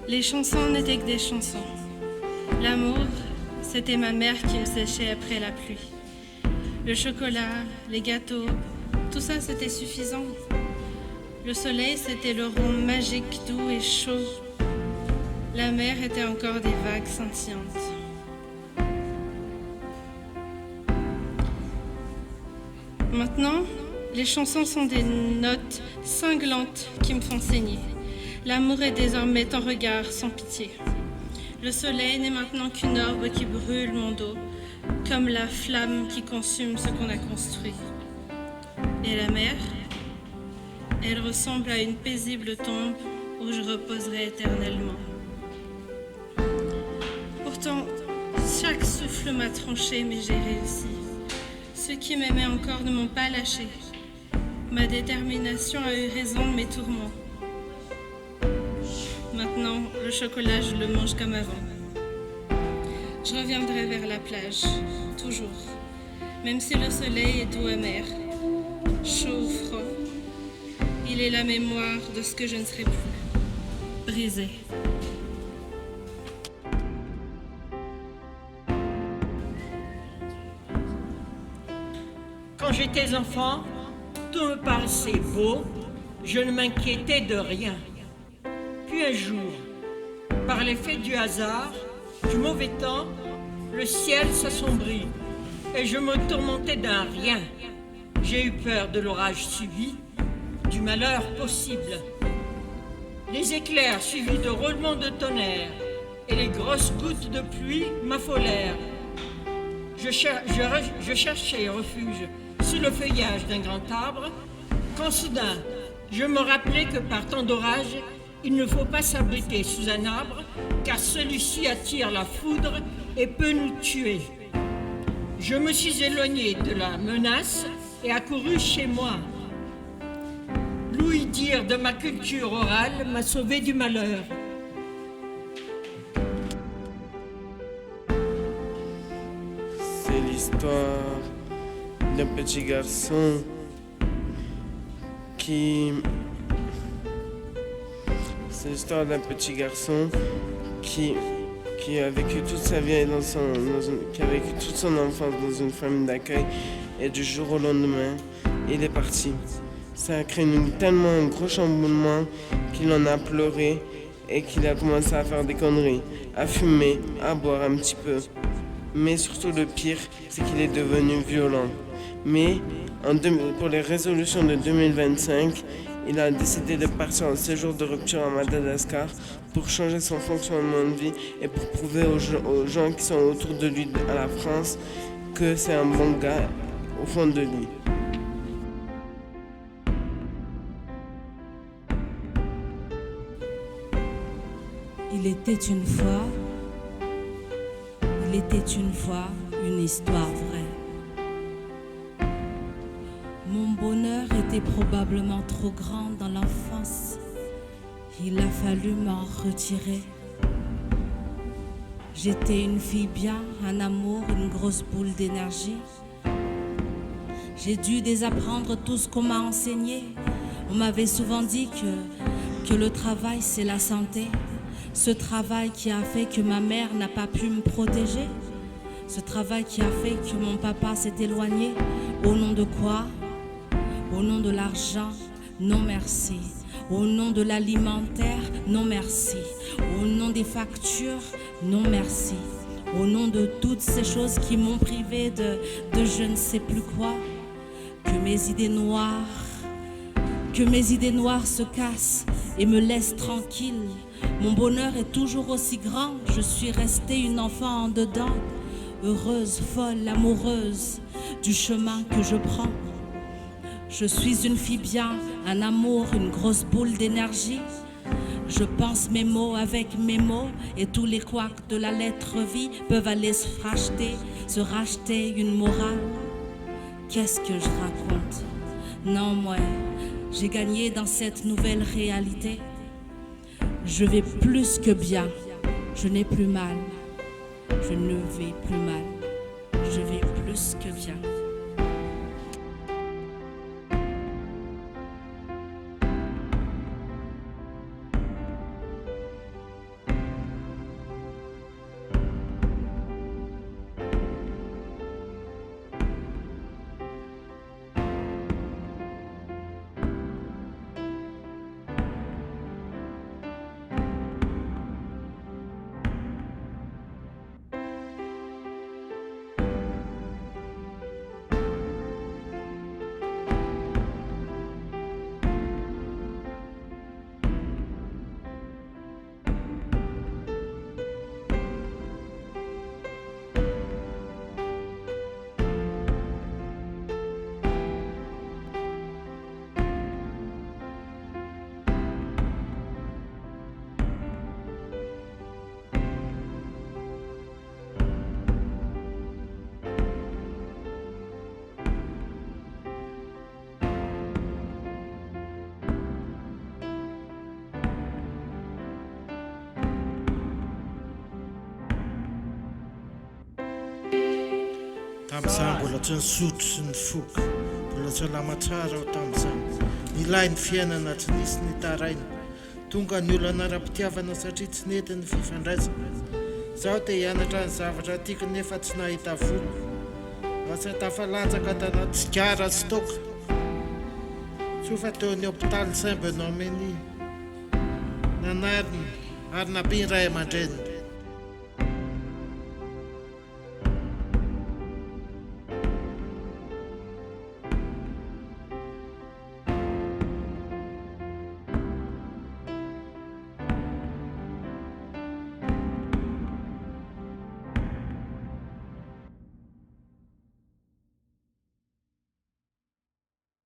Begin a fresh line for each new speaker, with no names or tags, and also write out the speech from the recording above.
Les chansons n'étaient que des chansons. L'amour, c'était ma mère qui me séchait après la pluie. Le chocolat, les gâteaux, tout ça c'était suffisant. Le soleil, c'était le rond magique, doux et chaud. La mer était encore des vagues scintillantes. Maintenant, les chansons sont des notes cinglantes qui me font saigner. L'amour est désormais ton regard sans pitié. Le soleil n'est maintenant qu'une orbe qui brûle mon dos, comme la flamme qui consume ce qu'on a construit. Et la mer, elle ressemble à une paisible tombe où je reposerai éternellement. Pourtant, chaque souffle m'a tranché, mais j'ai réussi. Ceux qui m'aimaient encore ne m'ont pas lâché. Ma détermination a eu raison de mes tourments. Maintenant, le chocolat, je le mange comme avant. Je reviendrai vers la plage, toujours. Même si le soleil est doux amer, chaud ou froid, il est la mémoire de ce que je ne serai plus. Brisé.
Quand j'étais enfant, tout me paraissait beau, je ne m'inquiétais de rien. Puis un jour, par l'effet du hasard, du mauvais temps, le ciel s'assombrit et je me tourmentais d'un rien. J'ai eu peur de l'orage suivi, du malheur possible. Les éclairs suivis de roulements de tonnerre et les grosses gouttes de pluie m'affolèrent. Je cherchais refuge sous le feuillage d'un grand arbre, quand soudain, je me rappelai que par temps d'orage, il ne faut pas s'abriter sous un arbre, car celui-ci attire la foudre et peut nous tuer. Je me suis éloigné de la menace et accouru chez moi. L'ouï-dire de ma culture orale m'a sauvé du malheur.
C'est l'histoire d'un petit garçon C'est l'histoire d'un petit garçon qui a vécu toute sa vie qui a vécu toute son enfance dans une famille d'accueil et du jour au lendemain, il est parti. Ça a créé tellement un gros chamboulement qu'il en a pleuré et qu'il a commencé à faire des conneries, à fumer, à boire un petit peu. Mais surtout le pire, c'est qu'il est devenu violent. Mais pour les résolutions de 2025, il a décidé de partir en séjour de rupture à Madagascar pour changer son fonctionnement de vie et pour prouver aux gens qui sont autour de lui à la France que c'est un bon gars au fond de lui.
Il était une fois une histoire vraie. Mon bonheur était probablement trop grand dans l'enfance. Il a fallu m'en retirer. J'étais une fille bien, un amour, une grosse boule d'énergie. J'ai dû désapprendre tout ce qu'on m'a enseigné. On m'avait souvent dit que le travail c'est la santé. Ce travail qui a fait que ma mère n'a pas pu me protéger. Ce travail qui a fait que mon papa s'est éloigné. Au nom de quoi? Au nom de l'argent? Non merci. Au nom de l'alimentaire? Non merci. Au nom des factures? Non merci. Au nom de toutes ces choses qui m'ont privé de je ne sais plus quoi. Que mes idées noires se cassent et me laissent tranquille. Mon bonheur est toujours aussi grand. Je suis restée une enfant en dedans, heureuse, folle, amoureuse du chemin que je prends. Je suis une fille bien, un amour, une grosse boule d'énergie. Je pense mes mots avec mes mots et tous les couacs de la lettre vie peuvent aller se racheter une morale. Qu'est-ce que je raconte? Non, moi, j'ai gagné dans cette nouvelle réalité. Je vais plus que bien, je n'ai plus mal, je ne vais plus mal, je vais plus que bien.
Tamin'izany mbola tsy nisotro sy ny foky, mbola tsy lamatsara ao tamin'izany. Nilay ny fiainana tsy nisy nitaraina, tonga ny olona anara-pitiavana satria tsy nety ny fifandraisana. Zaho te hianatra ny zavatra tiako nefa tsy nahita vola, lasa tafalanjaka tanaty sigara sy toaka. Tsofa teo ny hôpitaly Saint Benoît Meny, nanarina ary nampy ny ray aman-dreny.